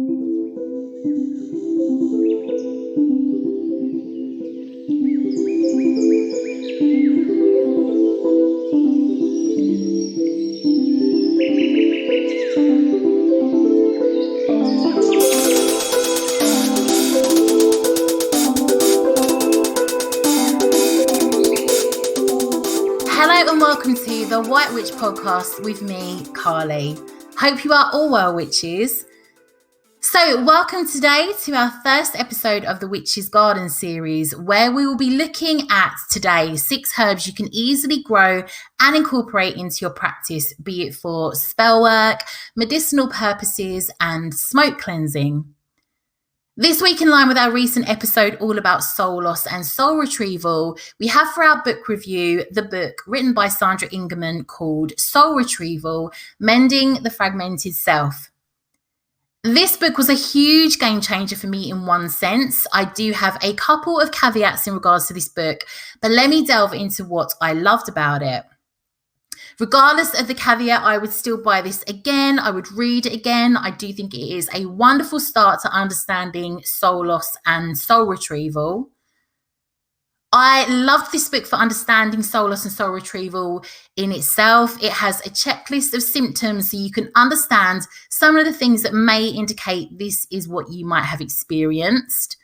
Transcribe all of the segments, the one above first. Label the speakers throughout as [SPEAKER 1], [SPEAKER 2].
[SPEAKER 1] Hello and welcome to the White Witch podcast with me, Carly. Hope you are all well, witches. So welcome today to our first episode of the Witch's Garden series, where we will be looking at today 6 herbs you can easily grow and incorporate into your practice, be it for spell work, medicinal purposes, and smoke cleansing. This week, in line with our recent episode all about soul loss and soul retrieval, we have for our book review the book written by Sandra Ingerman called Soul Retrieval, Mending the Fragmented Self. This book was a huge game changer for me in one sense. I do have a couple of caveats in regards to this book, but let me delve into what I loved about it. Regardless of the caveat, I would still buy this again. I would read it again. I do think it is a wonderful start to understanding soul loss and soul retrieval. I loved this book for understanding soul loss and soul retrieval in itself. It has a checklist of symptoms so you can understand some of the things that may indicate this is what you might have experienced.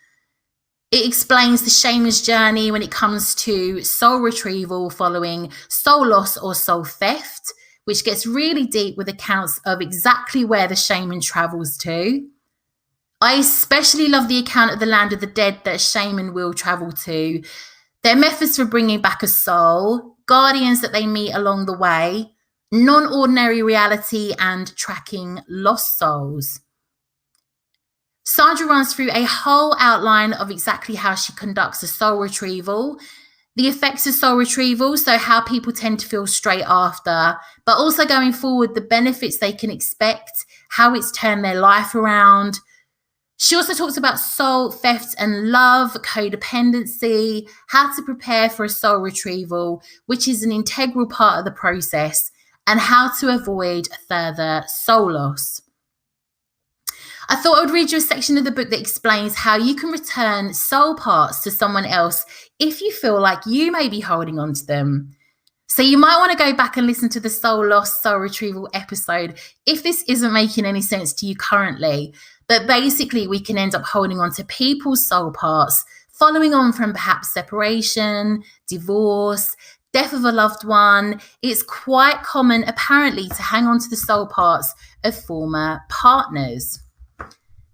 [SPEAKER 1] It explains the shaman's journey when it comes to soul retrieval following soul loss or soul theft, which gets really deep with accounts of exactly where the shaman travels to. I especially love the account of the land of the dead that a shaman will travel to, their methods for bringing back a soul, guardians that they meet along the way, non-ordinary reality, and tracking lost souls. Sandra runs through a whole outline of exactly how she conducts a soul retrieval, the effects of soul retrieval, so how people tend to feel straight after, but also going forward, the benefits they can expect, how it's turned their life around. She also talks about soul theft and love, codependency, how to prepare for a soul retrieval, which is an integral part of the process, and how to avoid further soul loss. I thought I would read you a section of the book that explains how you can return soul parts to someone else if you feel like you may be holding on to them. So you might want to go back and listen to the soul loss, soul retrieval episode if this isn't making any sense to you currently. But basically, we can end up holding on to people's soul parts, following on from perhaps separation, divorce, death of a loved one. It's quite common, apparently, to hang on to the soul parts of former partners.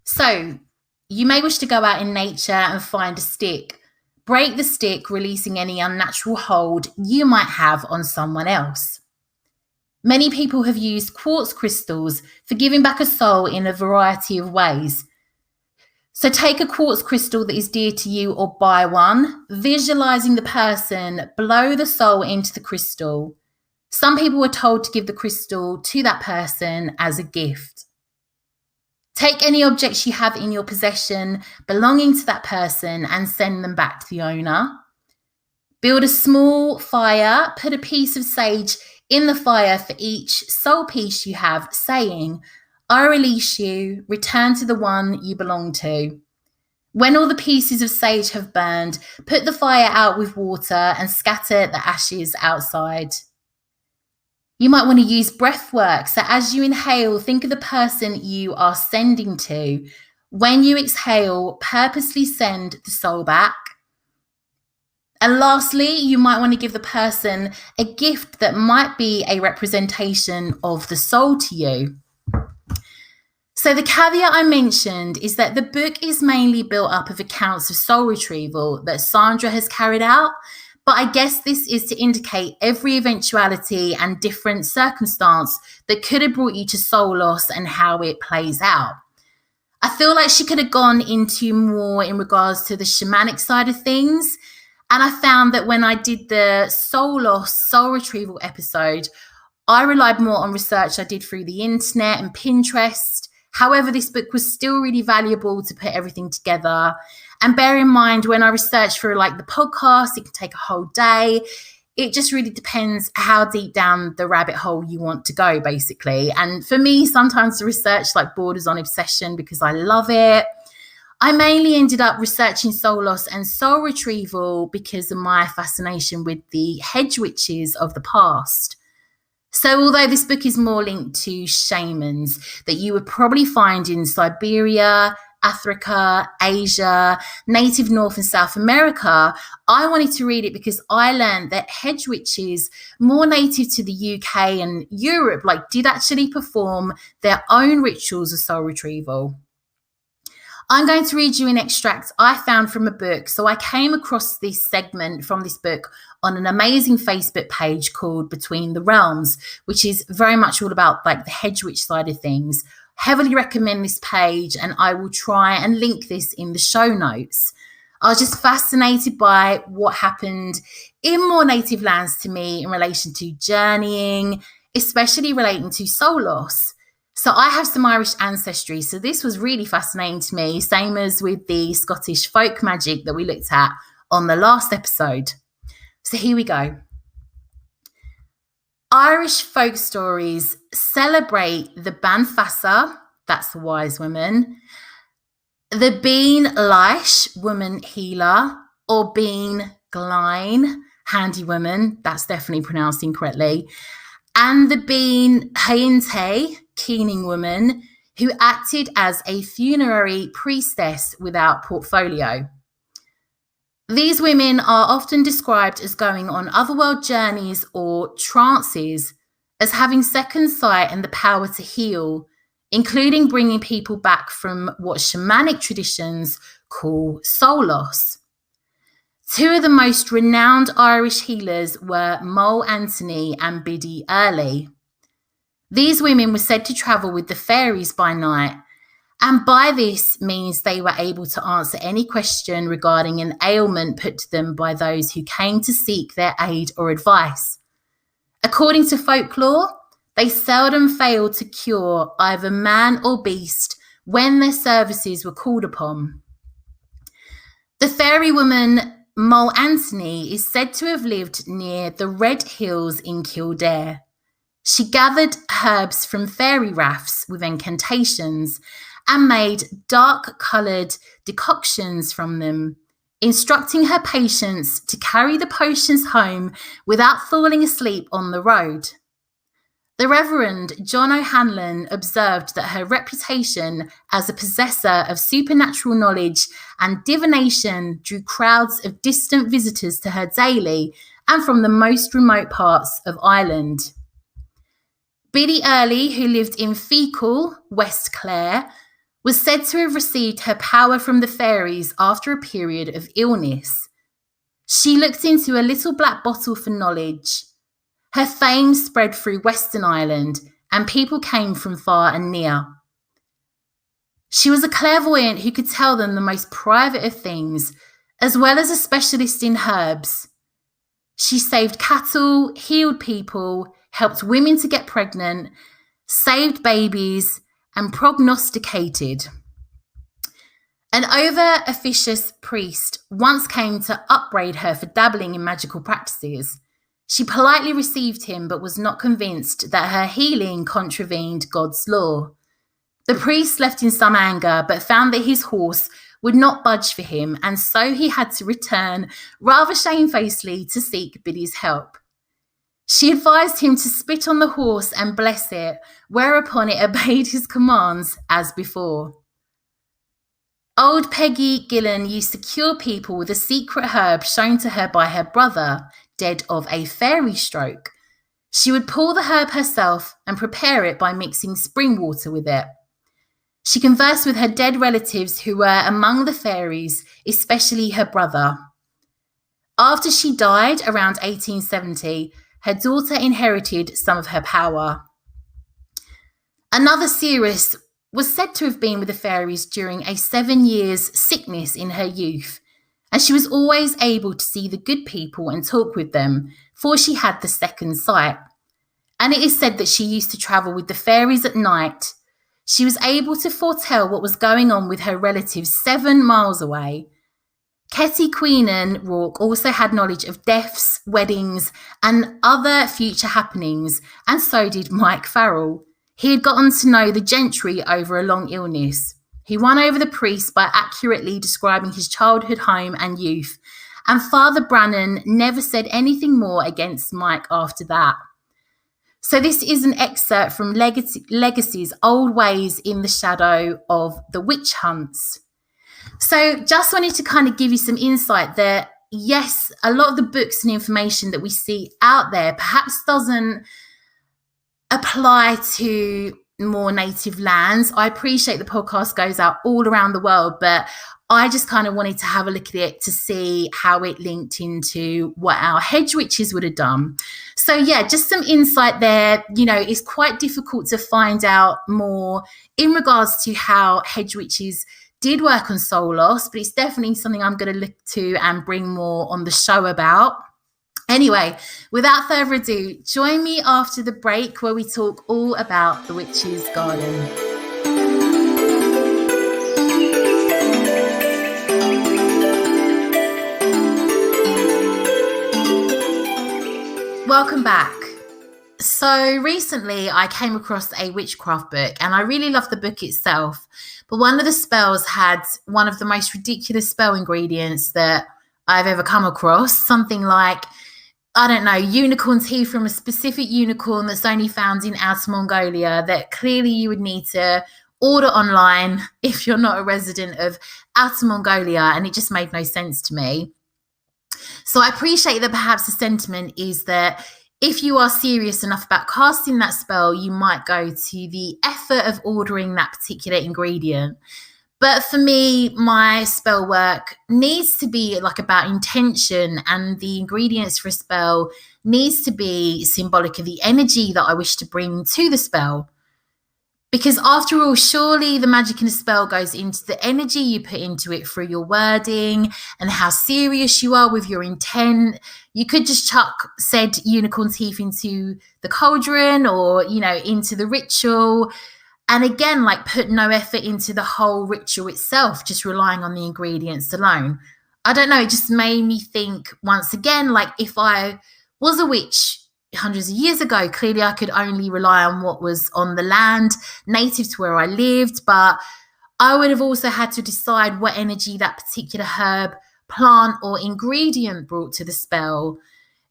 [SPEAKER 1] So you may wish to go out in nature and find a stick. Break the stick, releasing any unnatural hold you might have on someone else. Many people have used quartz crystals for giving back a soul in a variety of ways. So take a quartz crystal that is dear to you or buy one, visualizing the person, blow the soul into the crystal. Some people were told to give the crystal to that person as a gift. Take any objects you have in your possession belonging to that person and send them back to the owner. Build a small fire, put a piece of sage in the fire for each soul piece you have, saying, I release you, return to the one you belong to. When all the pieces of sage have burned, put the fire out with water and scatter the ashes outside. You might want to use breath work. So as you inhale, think of the person you are sending to. When you exhale, purposely send the soul back. And lastly, you might want to give the person a gift that might be a representation of the soul to you. So the caveat I mentioned is that the book is mainly built up of accounts of soul retrieval that Sandra has carried out. But I guess this is to indicate every eventuality and different circumstance that could have brought you to soul loss and how it plays out. I feel like she could have gone into more in regards to the shamanic side of things. And I found that when I did the soul loss, soul retrieval episode, I relied more on research I did through the internet and Pinterest. However, this book was still really valuable to put everything together. And bear in mind, when I research for like the podcast, it can take a whole day. it just really depends how deep down the rabbit hole you want to go, basically. And for me, sometimes the research like borders on obsession because I love it. I mainly ended up researching soul loss and soul retrieval because of my fascination with the Hedgewitches of the past. So although this book is more linked to shamans that you would probably find in Siberia, Africa, Asia, native North and South America, I wanted to read it because I learned that Hedgewitches, more native to the UK and Europe, like did actually perform their own rituals of soul retrieval. I'm going to read you an extract I found from a book. So I came across this segment from this book on an amazing Facebook page called Between the Realms, which is very much all about like the Hedgewitch side of things. Heavily recommend this page, and I will try and link this in the show notes. I was just fascinated by what happened in more native lands to me in relation to journeying, especially relating to soul loss. So I have some Irish ancestry, so this was really fascinating to me, same as with the Scottish folk magic that we looked at on the last episode. So here we go. Irish folk stories celebrate the Banfassa, that's the wise woman, the Bean Leish, woman healer, or Bean Glein, handy woman, that's definitely pronounced incorrectly, and the Bean Hainte, keening woman, who acted as a funerary priestess without portfolio. These women are often described as going on otherworld journeys or trances, as having second sight and the power to heal, including bringing people back from what shamanic traditions call soul loss. Two of the most renowned Irish healers were Moll Anthony and Biddy Early. These women were said to travel with the fairies by night, and by this means they were able to answer any question regarding an ailment put to them by those who came to seek their aid or advice. According to folklore, they seldom failed to cure either man or beast when their services were called upon. The fairy woman Moll Anthony is said to have lived near the Red Hills in Kildare. She gathered herbs from fairy rafts with incantations and made dark-coloured decoctions from them, instructing her patients to carry the potions home without falling asleep on the road. The Reverend John O'Hanlon observed that her reputation as a possessor of supernatural knowledge and divination drew crowds of distant visitors to her daily and from the most remote parts of Ireland. Biddy Early, who lived in Fecal, West Clare, was said to have received her power from the fairies after a period of illness. She looked into a little black bottle for knowledge. Her fame spread through Western Ireland, and people came from far and near. She was a clairvoyant who could tell them the most private of things, as well as a specialist in herbs. She saved cattle, healed people, helped women to get pregnant, saved babies, and prognosticated. An over-officious priest once came to upbraid her for dabbling in magical practices. She politely received him, but was not convinced that her healing contravened God's law. The priest left in some anger, but found that his horse would not budge for him, and so he had to return rather shamefacedly to seek Biddy's help. She advised him to spit on the horse and bless it, whereupon it obeyed his commands as before. Old Peggy Gillen used to cure people with a secret herb shown to her by her brother, dead of a fairy stroke. She would pull the herb herself and prepare it by mixing spring water with it. She conversed with her dead relatives who were among the fairies, especially her brother. After she died around 1870, her daughter inherited some of her power. Another seeress was said to have been with the fairies during a 7 years sickness in her youth, and she was always able to see the good people and talk with them, for she had the second sight. And it is said that she used to travel with the fairies at night. She was able to foretell what was going on with her relatives 7 miles away. Ketty Queenan Rourke also had knowledge of deaths, weddings, and other future happenings, and so did Mike Farrell. He had gotten to know the gentry over a long illness. He won over the priest by accurately describing his childhood home and youth, and Father Brannan never said anything more against Mike after that. So this is an excerpt from Legacy's Old Ways in the Shadow of the Witch Hunts. So just wanted to kind of give you some insight that, yes, a lot of the books and information that we see out there perhaps doesn't apply to more native lands. I appreciate the podcast goes out all around the world, but I just kind of wanted to have a look at it to see how it linked into what our Hedgewitches would have done. So yeah, just some insight there. You know, it's quite difficult to find out more in regards to how Hedgewitches did work on soul loss, but it's definitely something I'm going to look to and bring more on the show about. Anyway, without further ado, join me after the break where we talk all about the Witch's Garden. Welcome back. So recently I came across a witchcraft book and I really loved the book itself, but one of the spells had one of the most ridiculous spell ingredients that I've ever come across. Something like, I don't know, unicorn teeth from a specific unicorn that's only found in Outer Mongolia that clearly you would need to order online if you're not a resident of Outer Mongolia, and it just made no sense to me. So I appreciate that perhaps the sentiment is that if you are serious enough about casting that spell, you might go to the effort of ordering that particular ingredient. But for me, my spell work needs to be like about intention, and the ingredients for a spell needs to be symbolic of the energy that I wish to bring to the spell. Because after all, surely the magic in a spell goes into the energy you put into it through your wording and how serious you are with your intent. You could just chuck said unicorn teeth into the cauldron or, you know, into the ritual. And again, like put no effort into the whole ritual itself, just relying on the ingredients alone. I don't know, it just made me think once again, like if I was a witch hundreds of years ago, clearly I could only rely on what was on the land native to where I lived, but I would have also had to decide what energy that particular herb, plant or ingredient brought to the spell.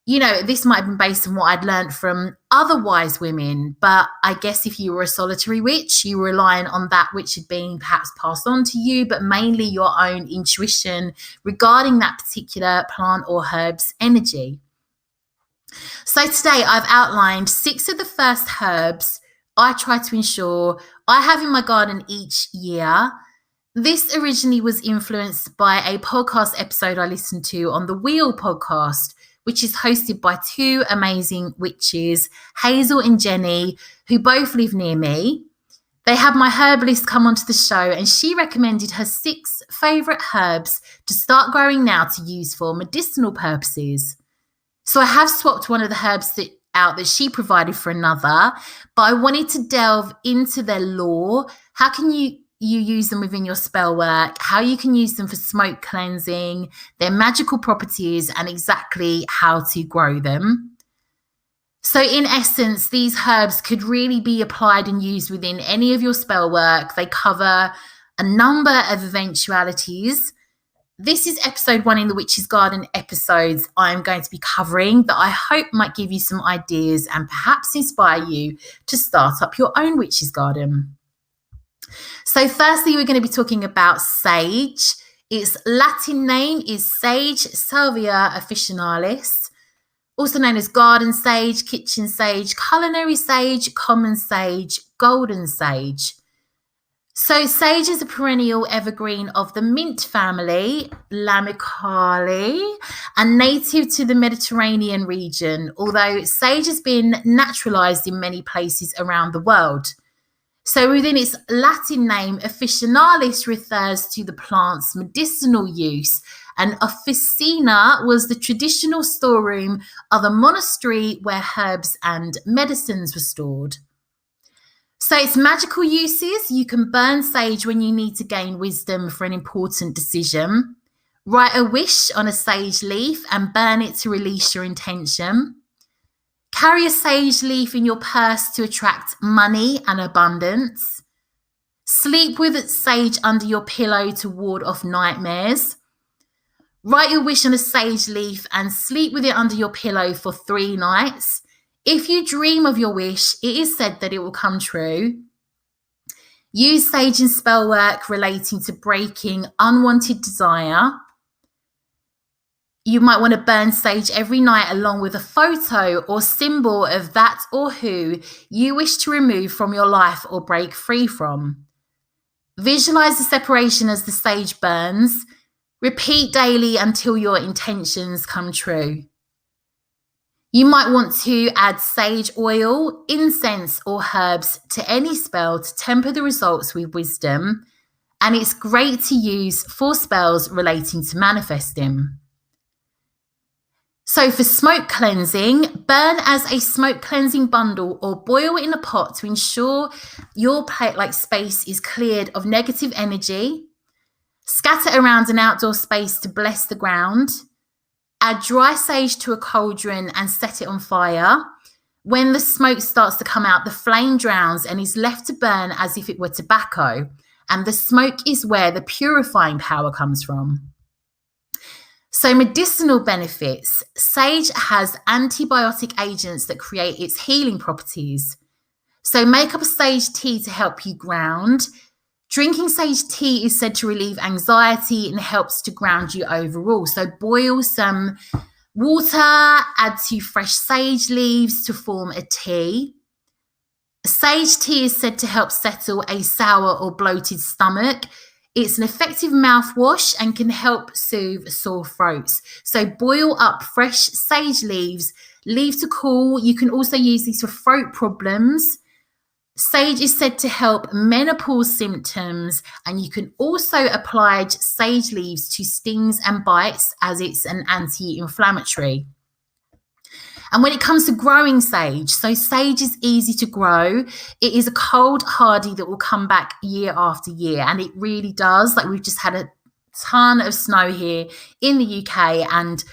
[SPEAKER 1] You know, this might have been based on what I'd learned from other wise women, but I guess if you were a solitary witch, you were relying on that which had been perhaps passed on to you, but mainly your own intuition regarding that particular plant or herb's energy. So today I've outlined 6 of the first herbs I try to ensure I have in my garden each year. This originally was influenced by a podcast episode I listened to on the Wheel podcast, which is hosted by 2 amazing witches, Hazel and Jenny, who both live near me. They had my herbalist come onto the show and she recommended her 6 favourite herbs to start growing now to use for medicinal purposes. So I have swapped one of the herbs out that she provided for another, but I wanted to delve into their lore. How can you use them within your spell work, how you can use them for smoke cleansing, their magical properties, and exactly how to grow them. So in essence, these herbs could really be applied and used within any of your spell work. They cover a number of eventualities. This is episode 1 in the Witch's Garden episodes I'm going to be covering that I hope might give you some ideas and perhaps inspire you to start up your own Witch's Garden. So firstly, we're going to be talking about sage. Its Latin name is Sage Salvia officinalis, also known as garden sage, kitchen sage, culinary sage, common sage, golden sage. So sage is a perennial evergreen of the mint family, Lamicale, and native to the Mediterranean region, although sage has been naturalized in many places around the world. So within its Latin name, officinalis refers to the plant's medicinal use, and officina was the traditional storeroom of a monastery where herbs and medicines were stored. So its magical uses: you can burn sage when you need to gain wisdom for an important decision, Write a wish on a sage leaf and burn it to release your intention. Carry a sage leaf in your purse to attract money and abundance. Sleep with sage under your pillow to ward off nightmares. Write your wish on a sage leaf and sleep with it under your pillow for 3 nights. If you dream of your wish, it is said that it will come true. Use sage in spell work relating to breaking unwanted desire. You might want to burn sage every night along with a photo or symbol of that or who you wish to remove from your life or break free from. Visualize the separation as the sage burns. Repeat daily until your intentions come true. You might want to add sage oil, incense, or herbs to any spell to temper the results with wisdom, and it's great to use for spells relating to manifesting. So for smoke cleansing, burn as a smoke cleansing bundle or boil in a pot to ensure your space is cleared of negative energy. Scatter around an outdoor space to bless the ground. Add dry sage to a cauldron and set it on fire. When the smoke starts to come out, the flame drowns and is left to burn as if it were tobacco. And the smoke is where the purifying power comes from. So medicinal benefits. Sage has antibiotic agents that create its healing properties. So make up a sage tea to help you ground. Drinking sage tea is said to relieve anxiety and helps to ground you overall. So boil some water, add 2 fresh sage leaves to form a tea. Sage tea is said to help settle a sour or bloated stomach. It's an effective mouthwash and can help soothe sore throats. So boil up fresh sage leaves, leave to cool. You can also use these for throat problems. Sage is said to help menopause symptoms, and you can also apply sage leaves to stings and bites as it's an anti-inflammatory. And when it comes to growing sage, so sage is easy to grow. It is a cold hardy that will come back year after year, and it really does. Like, we've just had a ton of snow here in the UK, and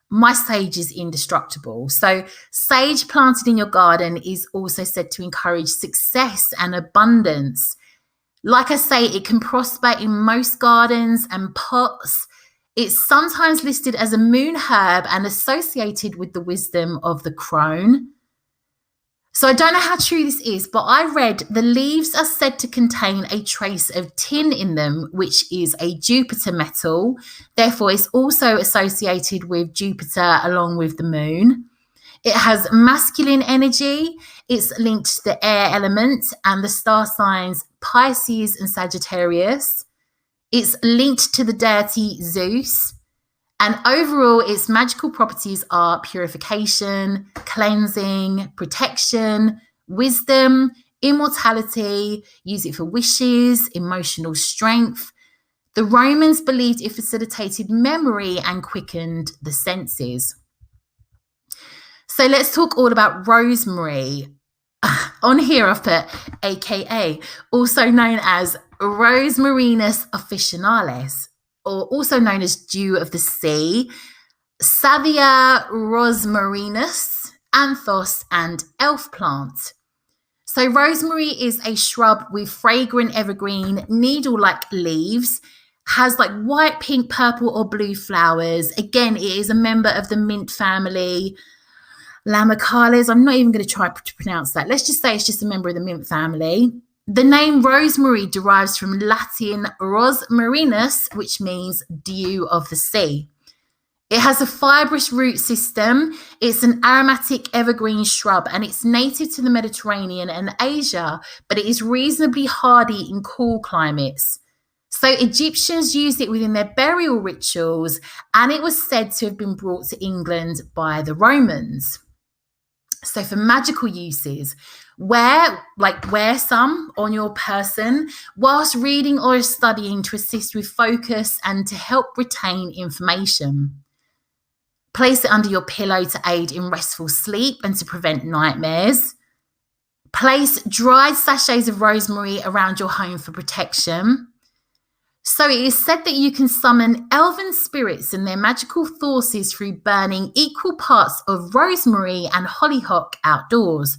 [SPEAKER 1] my sage is indestructible. So sage planted in your garden is also said to encourage success and abundance. Like I say, it can prosper in most gardens and pots. It's sometimes listed as a moon herb and associated with the wisdom of the crone. So I don't know how true this is, but I read the leaves are said to contain a trace of tin in them, which is a Jupiter metal. Therefore, it's also associated with Jupiter along with the moon. It has masculine energy. It's linked to the air element and the star signs Pisces and Sagittarius. It's linked to the deity Zeus. And overall, its magical properties are purification, cleansing, protection, wisdom, immortality. Use it for wishes, emotional strength. The Romans believed it facilitated memory and quickened the senses. So let's talk all about rosemary. On here I've put AKA, also known as Rosmarinus officinalis, or also known as dew of the sea, Salvia rosmarinus, anthos, and elf plant. So rosemary is a shrub with fragrant evergreen needle-like leaves, has like white, pink, purple, or blue flowers. Again, it is a member of the mint family. Lamicales, I'm not even going to try to pronounce that. Let's just say it's just a member of the mint family. The name rosemary derives from Latin rosmarinus, which means dew of the sea. It has a fibrous root system. It's an aromatic evergreen shrub, and it's native to the Mediterranean and Asia, but it is reasonably hardy in cool climates. So Egyptians used it within their burial rituals, and it was said to have been brought to England by the Romans. So for magical uses, wear some on your person whilst reading or studying to assist with focus and to help retain information. Place it under your pillow to aid in restful sleep and to prevent nightmares. Place dried sachets of rosemary around your home for protection. So So it is said that you can summon elven spirits and their magical forces through burning equal parts of rosemary and hollyhock outdoors.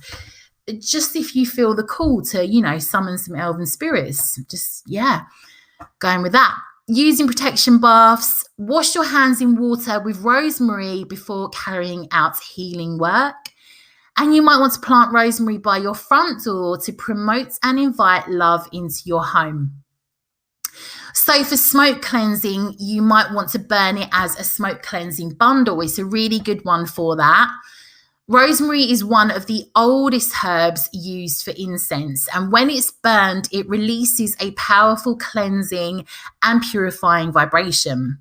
[SPEAKER 1] Just if you feel the call to, summon some elven spirits. Just, going with that. Using protection baths, wash your hands in water with rosemary before carrying out healing work. And you might want to plant rosemary by your front door to promote and invite love into your home. So for smoke cleansing, you might want to burn it as a smoke cleansing bundle. It's a really good one for that. Rosemary is one of the oldest herbs used for incense, and when it's burned, it releases a powerful cleansing and purifying vibration.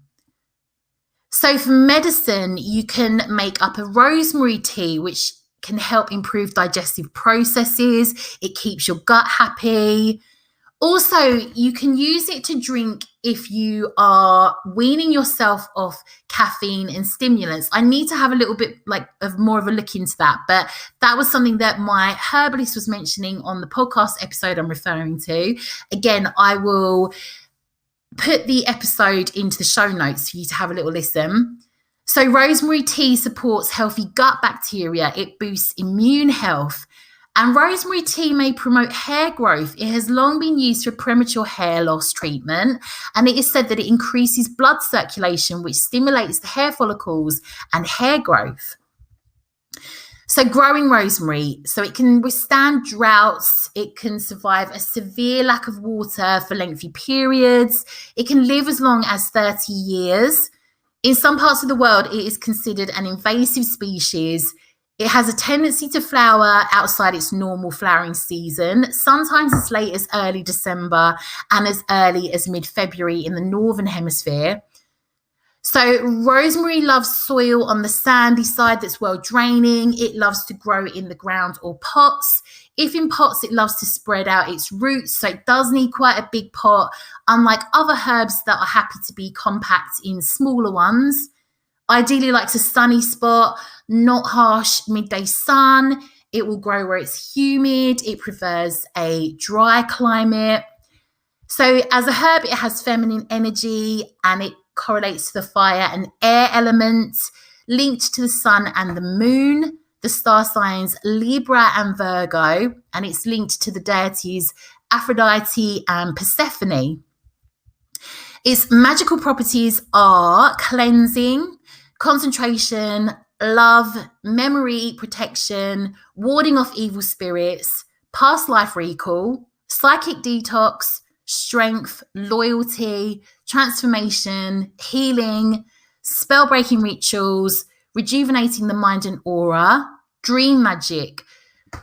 [SPEAKER 1] So for medicine, you can make up a rosemary tea, which can help improve digestive processes. It keeps your gut happy. Also, you can use it to drink if you are weaning yourself off caffeine and stimulants. I need to have a little bit of more of a look into that, but that was something that my herbalist was mentioning on the podcast episode I'm referring to. Again, I will put the episode into the show notes for you to have a little listen. So rosemary tea supports healthy gut bacteria. It boosts immune health. And rosemary tea may promote hair growth. It has long been used for premature hair loss treatment, and it is said that it increases blood circulation, which stimulates the hair follicles and hair growth. So growing rosemary, so it can withstand droughts, it can survive a severe lack of water for lengthy periods, it can live as long as 30 years. In some parts of the world, it is considered an invasive species. It has a tendency to flower outside its normal flowering season, sometimes as late as early December and as early as mid-February in the Northern Hemisphere. So rosemary loves soil on the sandy side that's well draining. It loves to grow in the ground or pots. If in pots, it loves to spread out its roots, so it does need quite a big pot, unlike other herbs that are happy to be compact in smaller ones. Ideally likes a sunny spot, not harsh midday sun. It will grow where it's humid. It prefers a dry climate. So as a herb, it has feminine energy and it correlates to the fire and air elements, linked to the sun and the moon, the star signs Libra and Virgo, and it's linked to the deities Aphrodite and Persephone. Its magical properties are cleansing, concentration, love, memory, protection, warding off evil spirits, past life recall, psychic detox, strength, loyalty, transformation, healing, spell-breaking rituals, rejuvenating the mind and aura, dream magic,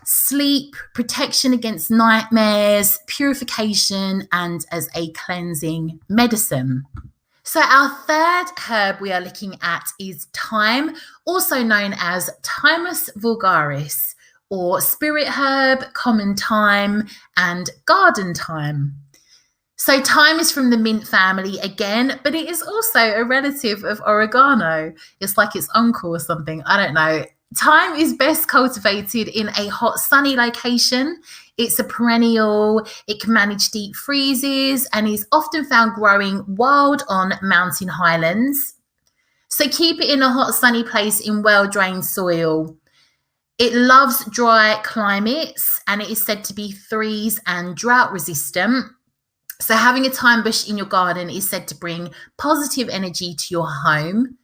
[SPEAKER 1] sleep, protection against nightmares, purification, and as a cleansing medicine. So our third herb we are looking at is thyme, also known as Thymus vulgaris, or spirit herb, common thyme, and garden thyme. So thyme is from the mint family again, but it is also a relative of oregano. It's like its uncle or something. I don't know. Thyme is best cultivated in a hot, sunny location. It's a perennial. It can manage deep freezes and is often found growing wild on mountain highlands. So keep it in a hot, sunny place in well-drained soil. It loves dry climates and it is said to be freeze and drought resistant. So having a thyme bush in your garden is said to bring positive energy to your home.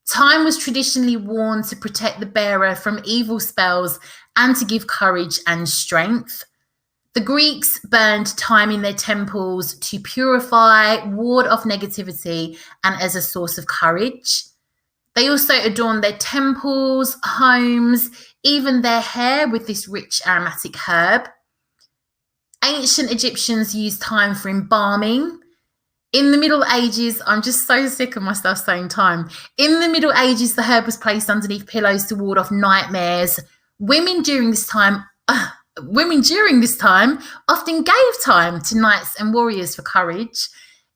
[SPEAKER 1] Thyme was traditionally worn to protect the bearer from evil spells and to give courage and strength. The Greeks burned thyme in their temples to purify, ward off negativity, and as a source of courage. They also adorned their temples, homes, even their hair with this rich aromatic herb. Ancient Egyptians used thyme for embalming. In the Middle Ages, I'm just so sick of myself saying time. In the Middle Ages, the herb was placed underneath pillows to ward off nightmares. Women during this time often gave thyme to knights and warriors for courage.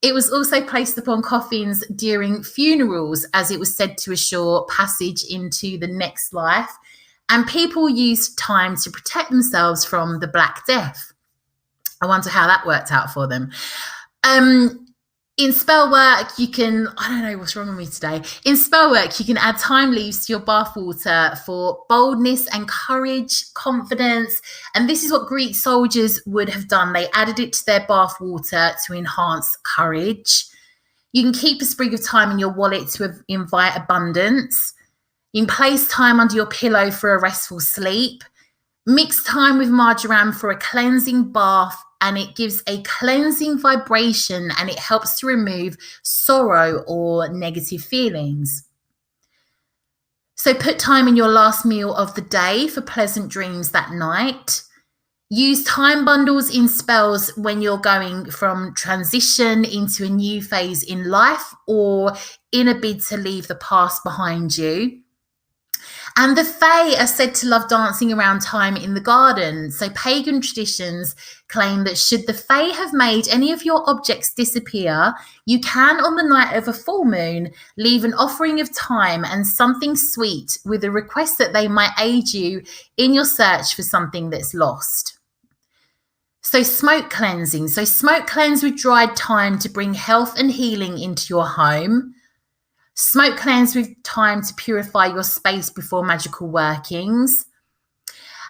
[SPEAKER 1] It was also placed upon coffins during funerals, as it was said to assure passage into the next life. And people used thyme to protect themselves from the Black Death. I wonder how that worked out for them. In spell work, you can, I don't know what's wrong with me today. In spell work, you can add thyme leaves to your bath water for boldness and courage, confidence. And this is what Greek soldiers would have done. They added it to their bath water to enhance courage. You can keep a sprig of thyme in your wallet to invite abundance. You can place thyme under your pillow for a restful sleep. Mix thyme with marjoram for a cleansing bath, and it gives a cleansing vibration and it helps to remove sorrow or negative feelings. So put thyme in your last meal of the day for pleasant dreams that night. Use thyme bundles in spells when you're going from transition into a new phase in life or in a bid to leave the past behind you. And the Fae are said to love dancing around thyme in the garden. So pagan traditions claim that should the Fae have made any of your objects disappear, you can, on the night of a full moon, leave an offering of thyme and something sweet with a request that they might aid you in your search for something that's lost. So smoke cleansing. So smoke cleanse with dried thyme to bring health and healing into your home. Smoke cleanse with thyme to purify your space before magical workings.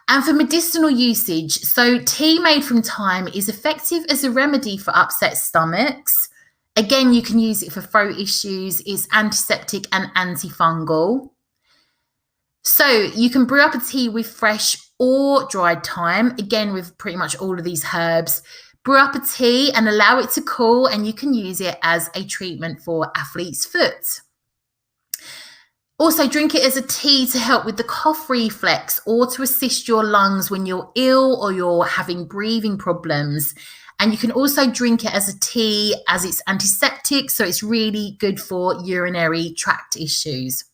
[SPEAKER 1] And for medicinal usage, so tea made from thyme is effective as a remedy for upset stomachs. Again, you can use it for throat issues. It's antiseptic and antifungal. So you can brew up a tea with fresh or dried thyme, again with pretty much all of these herbs. Brew up a tea and allow it to cool, and you can use it as a treatment for athlete's foot. Also, drink it as a tea to help with the cough reflex or to assist your lungs when you're ill or you're having breathing problems. And you can also drink it as a tea as it's antiseptic, so it's really good for urinary tract issues.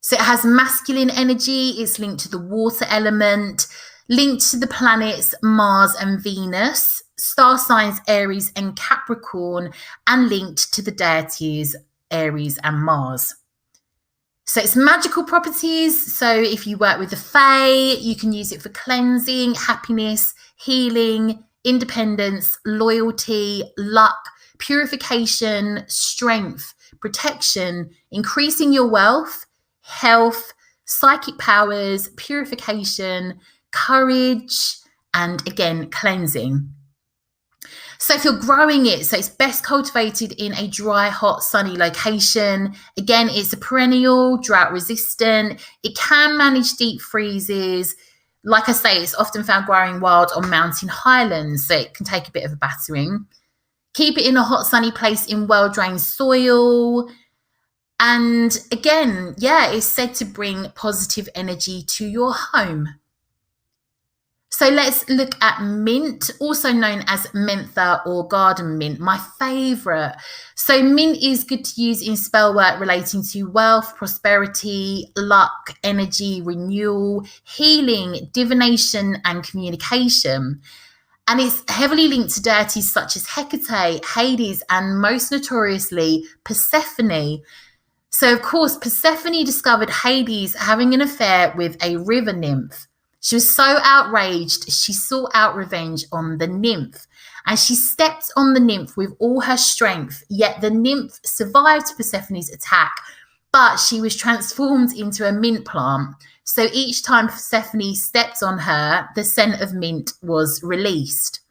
[SPEAKER 1] So it has masculine energy, it's linked to the water element, linked to the planets Mars and Venus, star signs Aries and Capricorn, and linked to the deities Aries and Mars. So it's magical properties. So if you work with the Fae, you can use it for cleansing, happiness, healing, independence, loyalty, luck, purification, strength, protection, increasing your wealth, health, psychic powers, purification, courage, and again, cleansing. So if you're growing it, so it's best cultivated in a dry, hot, sunny location. Again, it's a perennial, drought resistant. It can manage deep freezes. Like I say, it's often found growing wild on mountain highlands, so it can take a bit of a battering. Keep it in a hot, sunny place in well-drained soil. And again, yeah, it's said to bring positive energy to your home. So let's look at mint, also known as mentha or garden mint, my favourite. So mint is good to use in spell work relating to wealth, prosperity, luck, energy, renewal, healing, divination and communication. And it's heavily linked to deities such as Hecate, Hades, and most notoriously Persephone. So of course, Persephone discovered Hades having an affair with a river nymph. She was so outraged, she sought out revenge on the nymph, and she stepped on the nymph with all her strength, yet the nymph survived Persephone's attack, but she was transformed into a mint plant. So each time Persephone stepped on her, the scent of mint was released.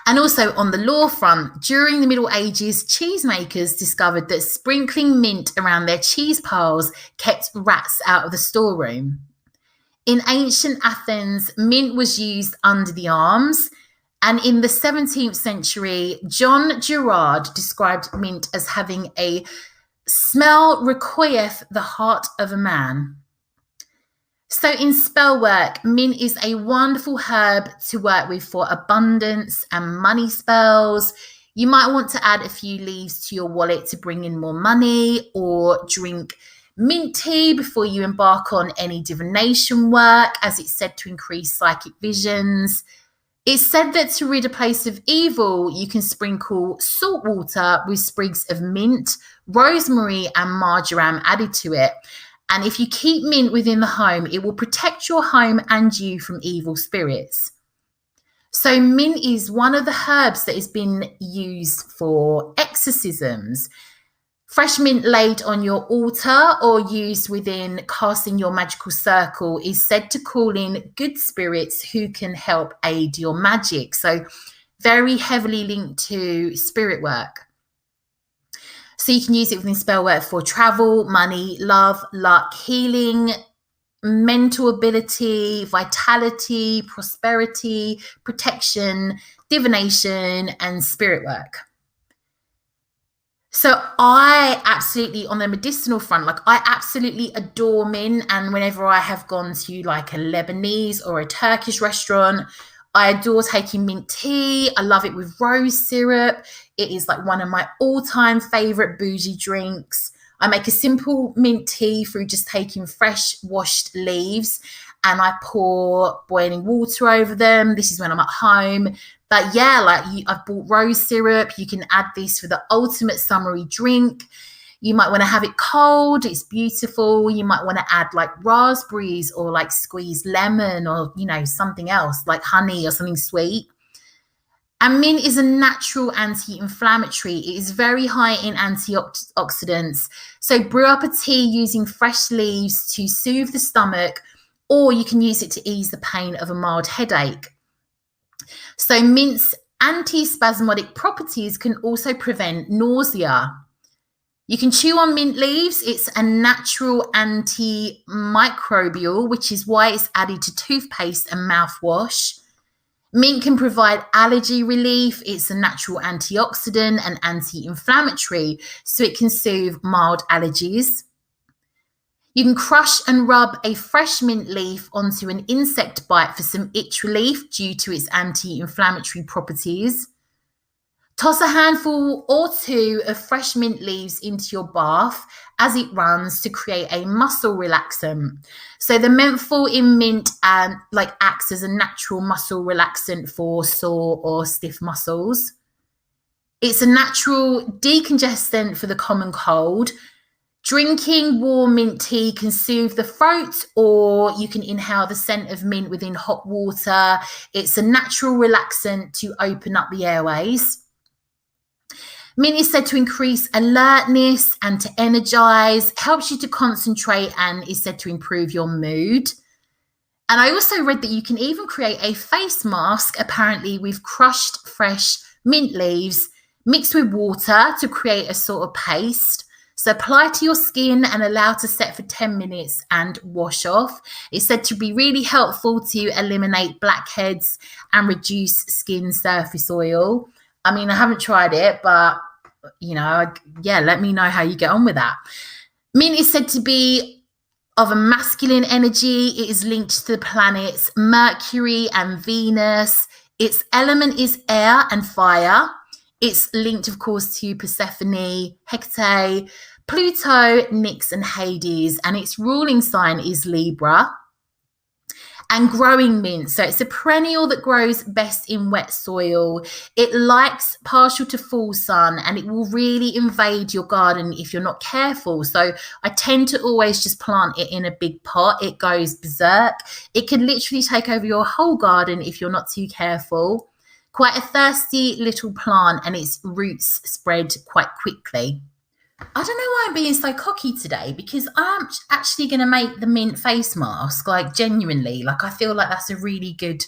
[SPEAKER 1] And also on the law front, during the Middle Ages, cheesemakers discovered that sprinkling mint around their cheese piles kept rats out of the storeroom. In ancient Athens, mint was used under the arms, and in the 17th century, John Gerard described mint as having a smell requieth the heart of a man. So in spell work, mint is a wonderful herb to work with for abundance and money spells. You might want to add a few leaves to your wallet to bring in more money, or drink mint tea before you embark on any divination work, as it's said to increase psychic visions. It's said that to rid a place of evil, you can sprinkle salt water with sprigs of mint, rosemary and marjoram added to it. And if you keep mint within the home, it will protect your home and you from evil spirits. So mint is one of the herbs that has been used for exorcisms. Fresh mint laid on your altar or used within casting your magical circle is said to call in good spirits who can help aid your magic. So very heavily linked to spirit work. So you can use it within spell work for travel, money, love, luck, healing, mental ability, vitality, prosperity, protection, divination, and spirit work. So I absolutely, on the medicinal front, like I absolutely adore mint. And whenever I have gone to like a Lebanese or a Turkish restaurant, I adore taking mint tea. I love it with rose syrup. It is like one of my all-time favorite bougie drinks. I make a simple mint tea through just taking fresh washed leaves and I pour boiling water over them. This is when I'm at home. But yeah, I've bought rose syrup. You can add this for the ultimate summery drink. You might want to have it cold. It's beautiful. You might want to add like raspberries or like squeezed lemon or, you know, something else like honey or something sweet. And mint is a natural anti-inflammatory. It is very high in antioxidants. So brew up a tea using fresh leaves to soothe the stomach, or you can use it to ease the pain of a mild headache. So mint's antispasmodic properties can also prevent nausea. You can chew on mint leaves. It's a natural antimicrobial, which is why it's added to toothpaste and mouthwash. Mint can provide allergy relief. It's a natural antioxidant and anti-inflammatory, so it can soothe mild allergies. You can crush and rub a fresh mint leaf onto an insect bite for some itch relief due to its anti-inflammatory properties. Toss a handful or two of fresh mint leaves into your bath as it runs to create a muscle relaxant. So the menthol in mint acts as a natural muscle relaxant for sore or stiff muscles. It's a natural decongestant for the common cold. Drinking warm mint tea can soothe the throat, or you can inhale the scent of mint within hot water. It's a natural relaxant to open up the airways. Mint is said to increase alertness and to energize, helps you to concentrate, and is said to improve your mood. And I also read that you can even create a face mask, apparently with crushed fresh mint leaves mixed with water to create a sort of paste. So apply to your skin and allow to set for 10 minutes and wash off. It's said to be really helpful to eliminate blackheads and reduce skin surface oil. I mean, I haven't tried it, but, you know, yeah, let me know how you get on with that. Mint is said to be of a masculine energy. It is linked to the planets Mercury and Venus. Its element is air and fire. It's linked, of course, to Persephone, Hecate, Pluto, Nyx, and Hades. And its ruling sign is Libra. And growing mint. So it's a perennial that grows best in wet soil. It likes partial to full sun, and it will really invade your garden if you're not careful. So I tend to always just plant it in a big pot. It goes berserk. It can literally take over your whole garden if you're not too careful. Quite a thirsty little plant, and its roots spread quite quickly. I don't know why I'm being so cocky today, because I'm actually going to make the mint face mask, like genuinely. Like I feel like that's a really good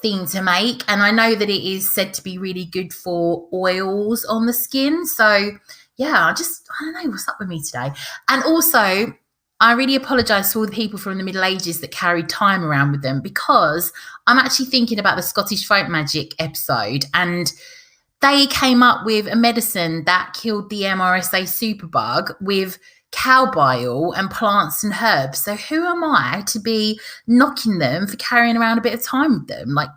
[SPEAKER 1] thing to make. And I know that it is said to be really good for oils on the skin. So yeah, I don't know what's up with me today. And also, I really apologise to all the people from the Middle Ages that carried thyme around with them, because I'm actually thinking about the Scottish Folk Magic episode, and they came up with a medicine that killed the MRSA superbug with cow bile and plants and herbs. So who am I to be knocking them for carrying around a bit of thyme with them? Like,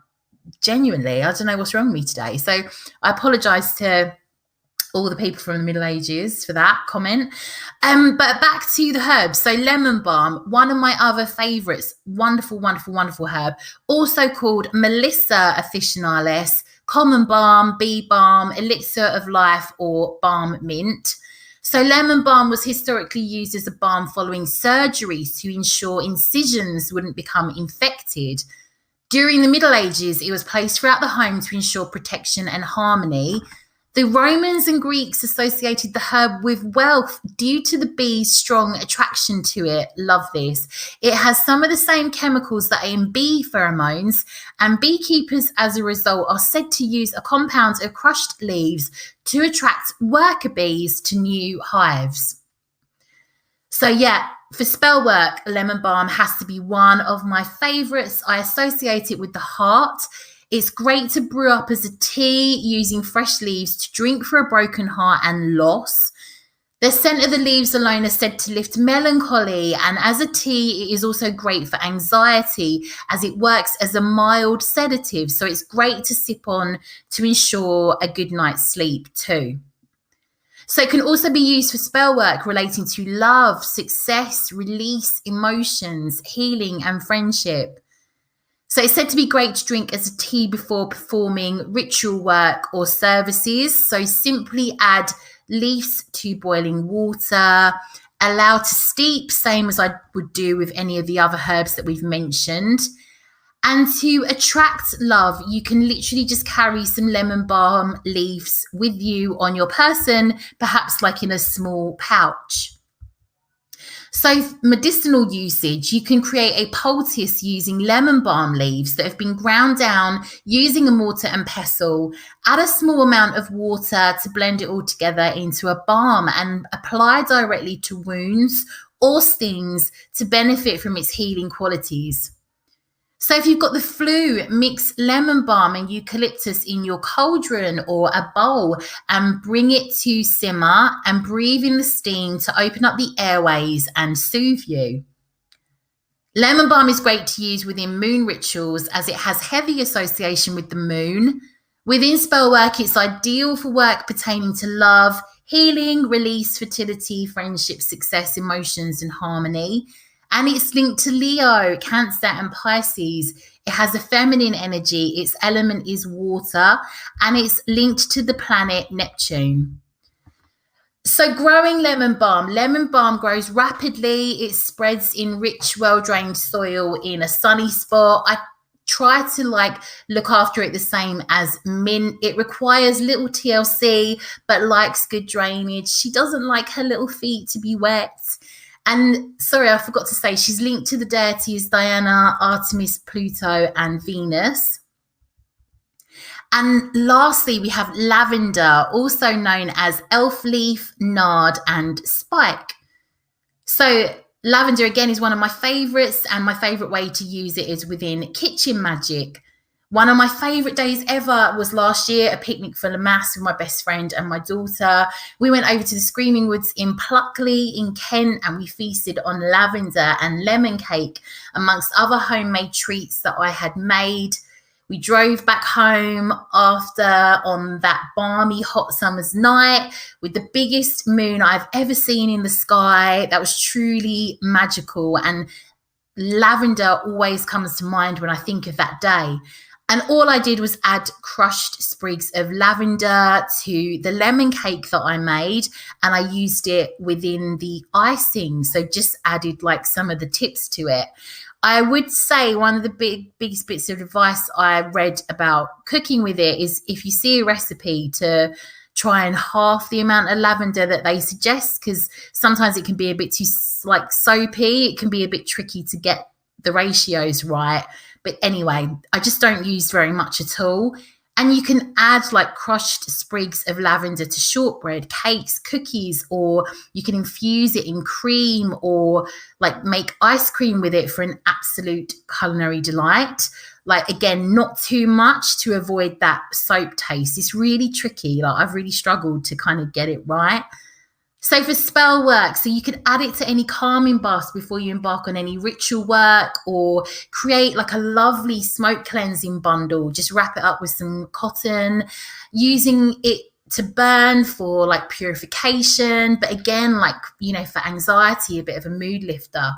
[SPEAKER 1] genuinely, I don't know what's wrong with me today. So I apologise to all the people from the Middle Ages for that comment. But back to the herbs. So lemon balm, one of my other favourites, wonderful, wonderful, wonderful herb, also called Melissa officinalis, common balm, bee balm, elixir of life, or balm mint. So lemon balm was historically used as a balm following surgeries to ensure incisions wouldn't become infected. During the Middle Ages, it was placed throughout the home to ensure protection and harmony. The Romans and Greeks associated the herb with wealth due to the bee's strong attraction to it. Love this. It has some of the same chemicals that are in bee pheromones, and beekeepers, as a result, are said to use a compound of crushed leaves to attract worker bees to new hives. So yeah, for spell work, lemon balm has to be one of my favourites. I associate it with the heart. It's great to brew up as a tea using fresh leaves to drink for a broken heart and loss. The scent of the leaves alone is said to lift melancholy, and as a tea, it is also great for anxiety as it works as a mild sedative. So it's great to sip on to ensure a good night's sleep too. So it can also be used for spell work relating to love, success, release, emotions, healing, and friendship. So it's said to be great to drink as a tea before performing ritual work or services. So simply add leaves to boiling water, allow to steep, same as I would do with any of the other herbs that we've mentioned. And to attract love, you can literally just carry some lemon balm leaves with you on your person, perhaps like in a small pouch. So medicinal usage, you can create a poultice using lemon balm leaves that have been ground down using a mortar and pestle. Add a small amount of water to blend it all together into a balm and apply directly to wounds or stings to benefit from its healing qualities. So if you've got the flu, mix lemon balm and eucalyptus in your cauldron or a bowl and bring it to simmer and breathe in the steam to open up the airways and soothe you. Lemon balm is great to use within moon rituals as it has heavy association with the moon. Within spell work, it's ideal for work pertaining to love, healing, release, fertility, friendship, success, emotions, and harmony. And it's linked to Leo, Cancer, and Pisces. It has a feminine energy. Its element is water, and it's linked to the planet Neptune. So growing lemon balm grows rapidly. It spreads in rich, well-drained soil in a sunny spot. I try to look after it the same as mint. It requires little TLC, but likes good drainage. She doesn't like her little feet to be wet. And sorry, I forgot to say, she's linked to the deities Diana, Artemis, Pluto, and Venus. And lastly, we have lavender, also known as elf leaf, nard, and spike. So lavender, again, is one of my favorites, and my favorite way to use it is within kitchen magic. One of my favorite days ever was last year, a picnic for Lamass with my best friend and my daughter. We went over to the Screaming Woods in Pluckley in Kent, and we feasted on lavender and lemon cake, amongst other homemade treats that I had made. We drove back home after on that balmy hot summer's night with the biggest moon I've ever seen in the sky. That was truly magical, and lavender always comes to mind when I think of that day. And all I did was add crushed sprigs of lavender to the lemon cake that I made, and I used it within the icing. So just added some of the tips to it. I would say one of the biggest bits of advice I read about cooking with it is if you see a recipe to try and half the amount of lavender that they suggest, because sometimes it can be a bit too soapy. It can be a bit tricky to get the ratios right. But anyway, I just don't use very much at all. And you can add crushed sprigs of lavender to shortbread, cakes, cookies, or you can infuse it in cream or make ice cream with it for an absolute culinary delight. Again, not too much to avoid that soap taste. It's really tricky. I've really struggled to kind of get it right. So for spell work, so you could add it to any calming baths before you embark on any ritual work, or create a lovely smoke cleansing bundle. Just wrap it up with some cotton, using it to burn for purification, but again, for anxiety, a bit of a mood lifter.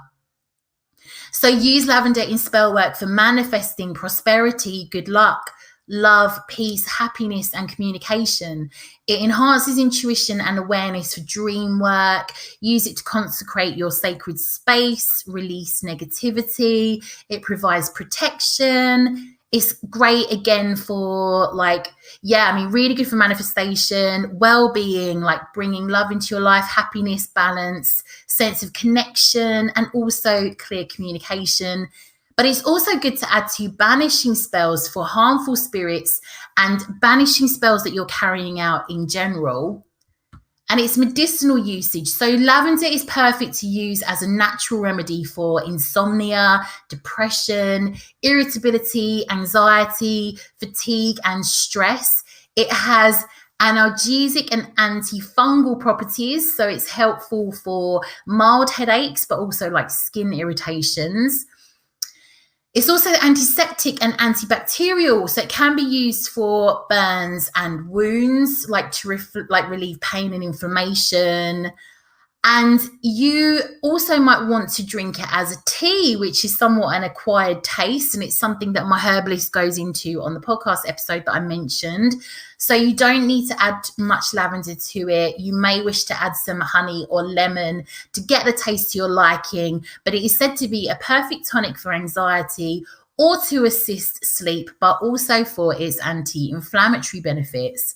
[SPEAKER 1] So use lavender in spell work for manifesting prosperity, good luck, love, peace, happiness, and communication. It enhances intuition and awareness for dream work. Use it to consecrate your sacred space, release negativity. It provides protection. It's great again for really good for manifestation, well-being, like bringing love into your life, happiness, balance, sense of connection, and also clear communication. But it's also good to add to banishing spells for harmful spirits and banishing spells that you're carrying out in general. And it's medicinal usage. So lavender is perfect to use as a natural remedy for insomnia, depression, irritability, anxiety, fatigue, and stress. It has analgesic and antifungal properties. So it's helpful for mild headaches, but also like skin irritations. It's also antiseptic and antibacterial, so it can be used for burns and wounds, like to relieve pain and inflammation. And you also might want to drink it as a tea, which is somewhat an acquired taste, and it's something that my herbalist goes into on the podcast episode that I mentioned. So you don't need to add much lavender to it. You may wish to add some honey or lemon to get the taste to your liking, but it is said to be a perfect tonic for anxiety or to assist sleep, but also for its anti-inflammatory benefits.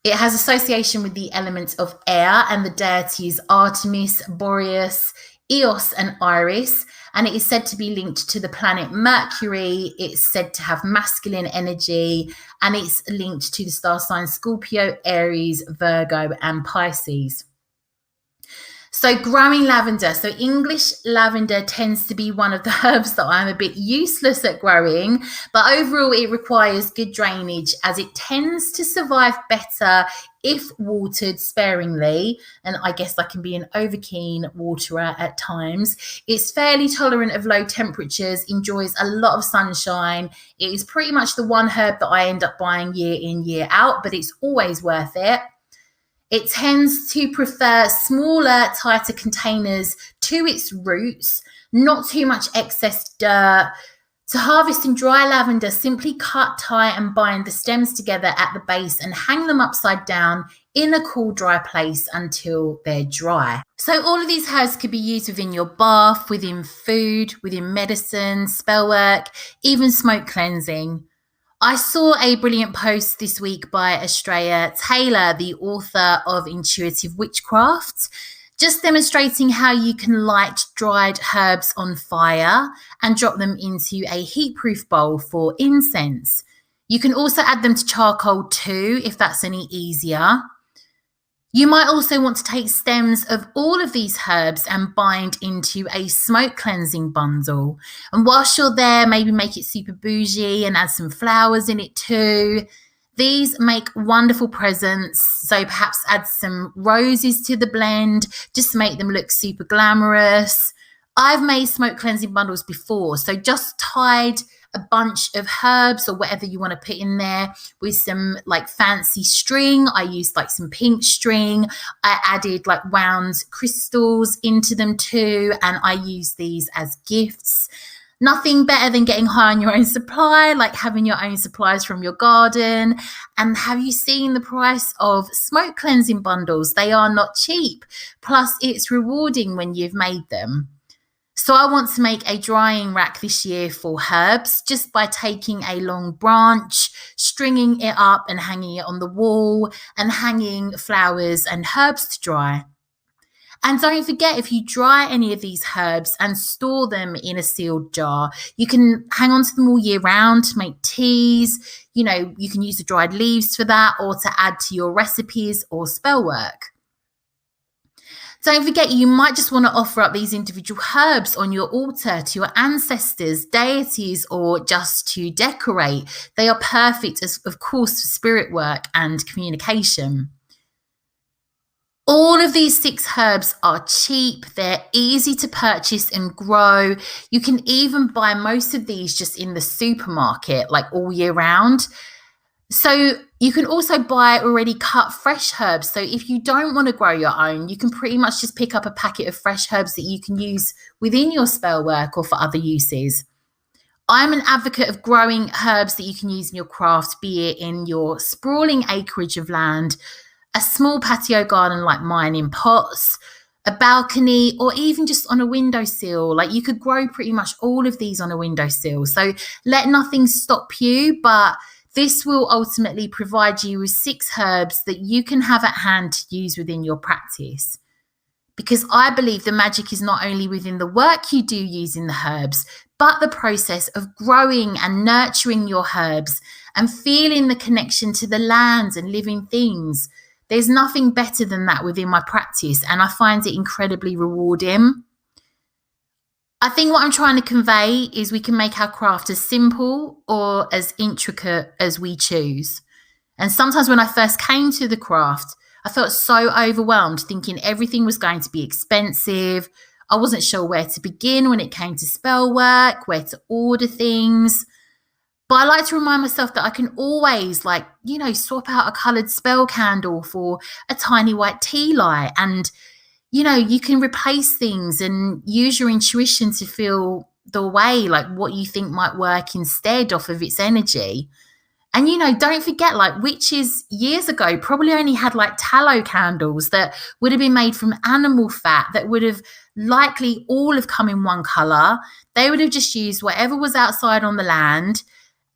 [SPEAKER 1] It has association with the elements of air and the deities Artemis, Boreas, Eos, and Iris, and it is said to be linked to the planet Mercury. It's said to have masculine energy, and it's linked to the star signs Scorpio, Aries, Virgo, and Pisces. So growing lavender. So English lavender tends to be one of the herbs that I'm a bit useless at growing, but overall it requires good drainage as it tends to survive better if watered sparingly. And I guess I can be an overkeen waterer at times. It's fairly tolerant of low temperatures, enjoys a lot of sunshine. It is pretty much the one herb that I end up buying year in, year out, but it's always worth it. It tends to prefer smaller, tighter containers to its roots, not too much excess dirt. To harvest and dry lavender, simply cut, tie, and bind the stems together at the base and hang them upside down in a cool, dry place until they're dry. So all of these herbs could be used within your bath, within food, within medicine, spell work, even smoke cleansing. I saw a brilliant post this week by Australia Taylor, the author of Intuitive Witchcraft, just demonstrating how you can light dried herbs on fire and drop them into a heat-proof bowl for incense. You can also add them to charcoal too, if that's any easier. You might also want to take stems of all of these herbs and bind into a smoke cleansing bundle. And whilst you're there, maybe make it super bougie and add some flowers in it too. These make wonderful presents. So perhaps add some roses to the blend, just to make them look super glamorous. I've made smoke cleansing bundles before. So just tied a bunch of herbs or whatever you want to put in there with some like fancy string. I used like some pink string. I added like wound crystals into them too, and I use these as gifts. Nothing better than getting high on your own supply, like having your own supplies from your garden. And have you seen the price of smoke cleansing bundles? They are not cheap. Plus it's rewarding when you've made them. So I want to make a drying rack this year for herbs just by taking a long branch, stringing it up and hanging it on the wall and hanging flowers and herbs to dry. And don't forget, if you dry any of these herbs and store them in a sealed jar, you can hang on to them all year round to make teas. You know, you can use the dried leaves for that or to add to your recipes or spell work. Don't forget, you might just want to offer up these individual herbs on your altar to your ancestors, deities, or just to decorate. They are perfect, of course, for spirit work and communication. All of these 6 herbs are cheap. They're easy to purchase and grow. You can even buy most of these just in the supermarket, like all year round. So you can also buy already cut fresh herbs. So if you don't want to grow your own, you can pretty much just pick up a packet of fresh herbs that you can use within your spell work or for other uses. I'm an advocate of growing herbs that you can use in your craft, be it in your sprawling acreage of land, a small patio garden like mine in pots, a balcony, or even just on a windowsill. Like, you could grow pretty much all of these on a windowsill. So let nothing stop you, but this will ultimately provide you with 6 herbs that you can have at hand to use within your practice. Because I believe the magic is not only within the work you do using the herbs, but the process of growing and nurturing your herbs and feeling the connection to the lands and living things. There's nothing better than that within my practice, and I find it incredibly rewarding. I think what I'm trying to convey is we can make our craft as simple or as intricate as we choose. And sometimes when I first came to the craft, I felt so overwhelmed, thinking everything was going to be expensive. I wasn't sure where to begin when it came to spell work, where to order things. But I like to remind myself that I can always, swap out a coloured spell candle for a tiny white tea light. And, you can replace things and use your intuition to feel the way, like what you think might work instead off of its energy. And, don't forget, witches years ago probably only had tallow candles that would have been made from animal fat that would have likely all have come in one colour. They would have just used whatever was outside on the land.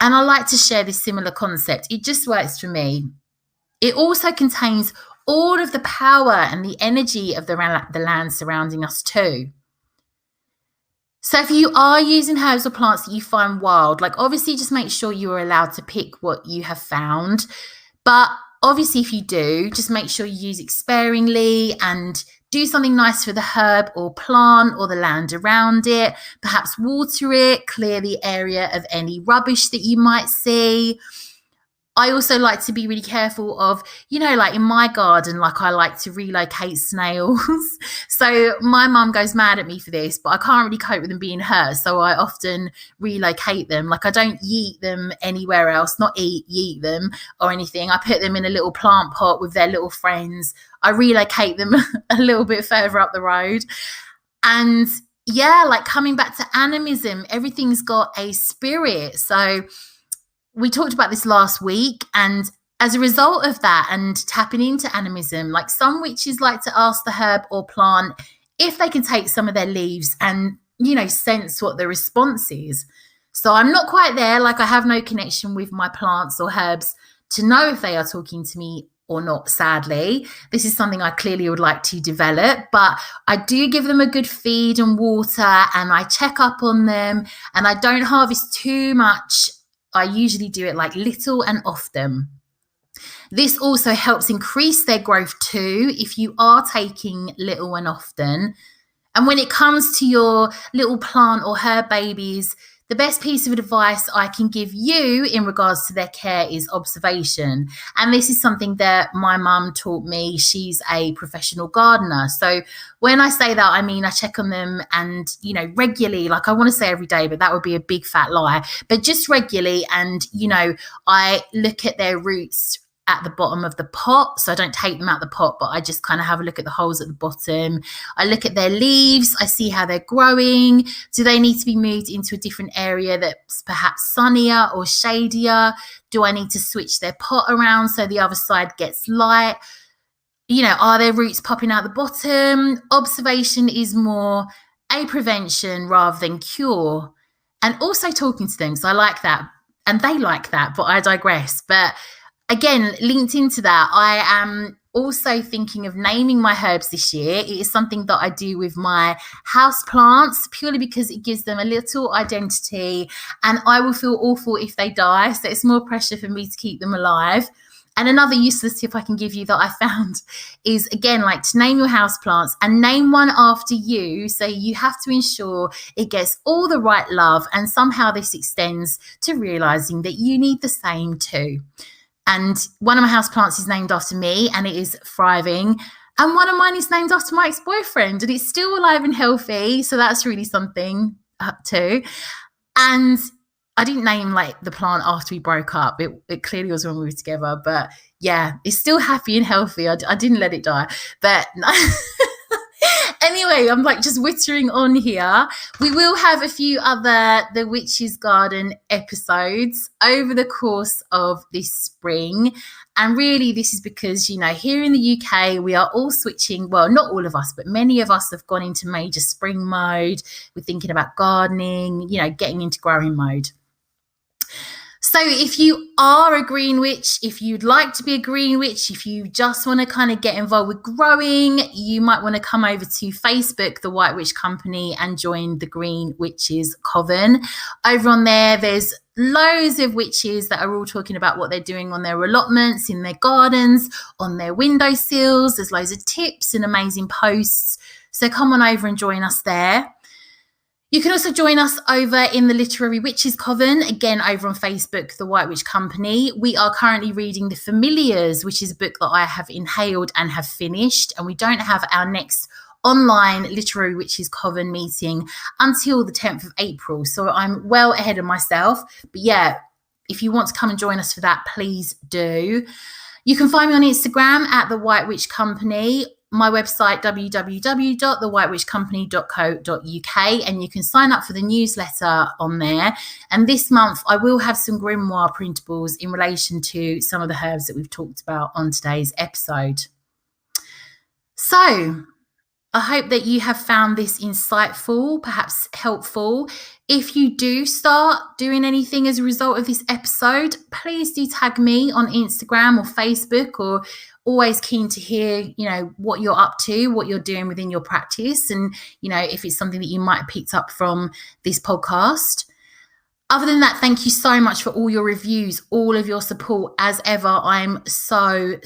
[SPEAKER 1] And I like to share this similar concept. It just works for me. It also contains all of the power and the energy of the land surrounding us too. So if you are using herbs or plants that you find wild, obviously just make sure you are allowed to pick what you have found. But obviously if you do, just make sure you use it sparingly and do something nice for the herb or plant or the land around it. Perhaps water it, clear the area of any rubbish that you might see. I also like to be really careful of, in my garden, I like to relocate snails. So my mum goes mad at me for this, but I can't really cope with them being hurt. So I often relocate them. I don't yeet them anywhere else, not yeet them or anything. I put them in a little plant pot with their little friends. I relocate them a little bit further up the road. And coming back to animism, everything's got a spirit. So we talked about this last week, and as a result of that and tapping into animism, some witches like to ask the herb or plant if they can take some of their leaves and, sense what the response is. So I'm not quite there. I have no connection with my plants or herbs to know if they are talking to me or not, sadly. This is something I clearly would like to develop, but I do give them a good feed and water, and I check up on them, and I don't harvest too much. I usually do it little and often. This also helps increase their growth too if you are taking little and often. And when it comes to your little plant or herb babies, the best piece of advice I can give you in regards to their care is observation. And this is something that my mum taught me. She's a professional gardener. So when I say that, I mean I check on them and, regularly, I want to say every day, but that would be a big fat lie. But just regularly, and, I look at their roots at the bottom of the pot. So I don't take them out the pot, but I just kind of have a look at the holes at the bottom. I look at their leaves. I see how they're growing. Do they need to be moved into a different area that's perhaps sunnier or shadier? Do I need to switch their pot around so the other side gets light? Are their roots popping out the bottom? Observation is more a prevention rather than cure. And also talking to them. So I like that. And they like that, but I digress. But again, linked into that, I am also thinking of naming my herbs this year. It is something that I do with my house plants purely because it gives them a little identity, and I will feel awful if they die. So it's more pressure for me to keep them alive. And another useless tip I can give you that I found is, again, to name your house plants and name one after you. So you have to ensure it gets all the right love, and somehow this extends to realizing that you need the same too. And one of my houseplants is named after me, and it is thriving. And one of mine is named after my ex-boyfriend, and it's still alive and healthy. So that's really something too. And I didn't name the plant after we broke up. It clearly was when we were together. But yeah, it's still happy and healthy. I didn't let it die. But Anyway, I'm like just whittering on here. We will have a few other The Witch's Garden episodes over the course of this spring. And really, this is because, you know, here in the UK, we are all switching. Well, not all of us, but many of us have gone into major spring mode. We're thinking about gardening, you know, getting into growing mode. So if you are a green witch, if you'd like to be a green witch, if you just want to kind of get involved with growing, you might want to come over to Facebook, The White Witch Company, and join the Green Witches Coven. Over on there's loads of witches that are all talking about what they're doing on their allotments, in their gardens, on their windowsills. There's loads of tips and amazing posts. So come on over and join us there. You can also join us over in the Literary Witches Coven, again over on Facebook, The White Witch Company. We are currently reading The Familiars, which is a book that I have inhaled and have finished, and we don't have our next online Literary Witches Coven meeting until the 10th of April. So I'm well ahead of myself. But yeah, if you want to come and join us for that, please do. You can find me on Instagram at The White Witch Company. My website, www.thewhitewitchcompany.co.uk, and you can sign up for the newsletter on there. And this month, I will have some grimoire printables in relation to some of the herbs that we've talked about on today's episode. So I hope that you have found this insightful, perhaps helpful. If you do start doing anything as a result of this episode, please do tag me on Instagram or Facebook, or always keen to hear, you know, what you're up to, what you're doing within your practice, and, you know, if it's something that you might have picked up from this podcast. Other than that, thank you so much for all your reviews, all of your support. As ever, I'm so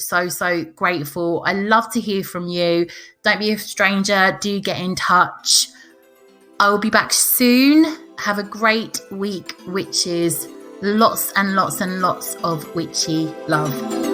[SPEAKER 1] grateful. I love to hear from you. Don't be a stranger. Do get in touch. I will be back soon. Have a great week, witches. Lots and lots and lots of witchy love.